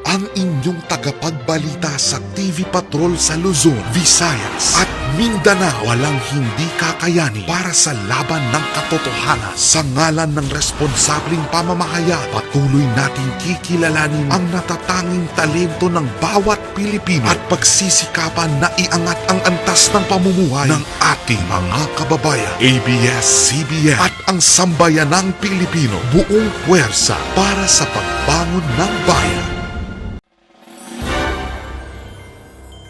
ang inyong tagapagbalita sa TV Patrol sa Luzon, Visayas at Mindanao. Walang hindi kakayanin para sa laban ng katotohanan. Sa ngalan ng responsableng pamamahayag, patuloy nating kikilalanin ang natatanging talento ng bawat Pilipino at pagsisikapan na iangat ang antas ng pamumuhay ng ating mga kababayan. ABS-CBN at ang sambayanang Pilipino, buong puwersa para sa pagbangon ng bayan.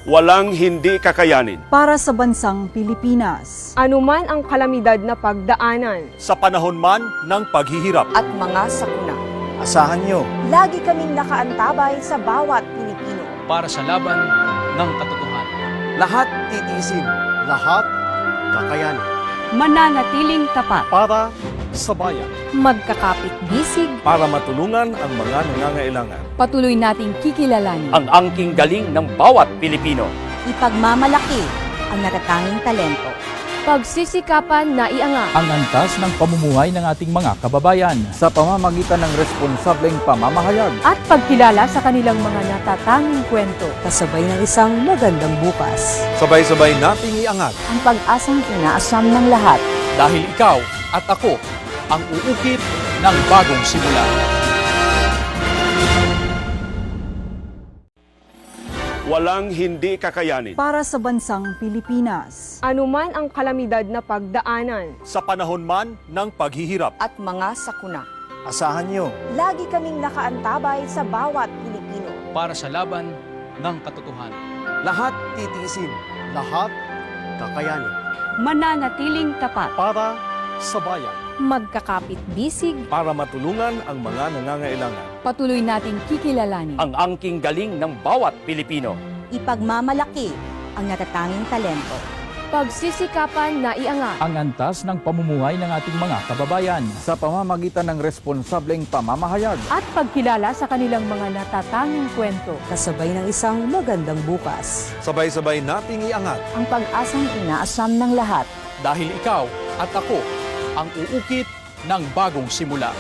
Walang hindi kakayanin. Para sa bansang Pilipinas. Anuman ang kalamidad na pagdaanan Sa panahon man ng paghihirap. at mga sakuna. Asahan nyo, Lagi kaming nakaantabay sa bawat Pilipino. para sa laban ng katotohanan. lahat titiisin, lahat kakayanin. Mananatiling tapat. Para sa bayan. Magkakapit-bisig. Para matulungan ang mga nangangailangan. Patuloy nating kikilalanin Ang angking galing ng bawat Pilipino. Ipagmamalaki ang natatanging talento. Pagsisikapan na iangat Ang antas ng pamumuhay ng ating mga kababayan Sa pamamagitan ng responsableng pamamahayag. at pagkilala sa kanilang mga natatanging kwento. Kasabay ng isang magandang bukas. Sabay-sabay nating iangat. Ang pag-asang inaasam ng lahat. dahil ikaw at ako ang uukit ng bagong simula. Walang hindi kakayanin. para sa bansang Pilipinas. Anuman ang kalamidad na pagdaanan Sa panahon man ng paghihirap. at mga sakuna. Asahan nyo, Lagi kaming nakaantabay sa bawat Pilipino. Para sa laban ng katotohanan. lahat titiisin, lahat kakayanin. Mananatiling tapat. Para sa bayan. Magkakapit-bisig. Para matulungan ang mga nangangailangan. Patuloy nating kikilalanin Ang angking galing ng bawat Pilipino. Ipagmamalaki ang natatanging talento. Pagsisikapan na iangat Ang antas ng pamumuhay ng ating mga kababayan Sa pamamagitan ng responsableng pamamahayag. at pagkilala sa kanilang mga natatanging kwento. Kasabay ng isang magandang bukas. Sabay-sabay nating iangat. Ang pag-asang inaasam ng lahat. dahil ikaw at ako ang uukit ng bagong simula.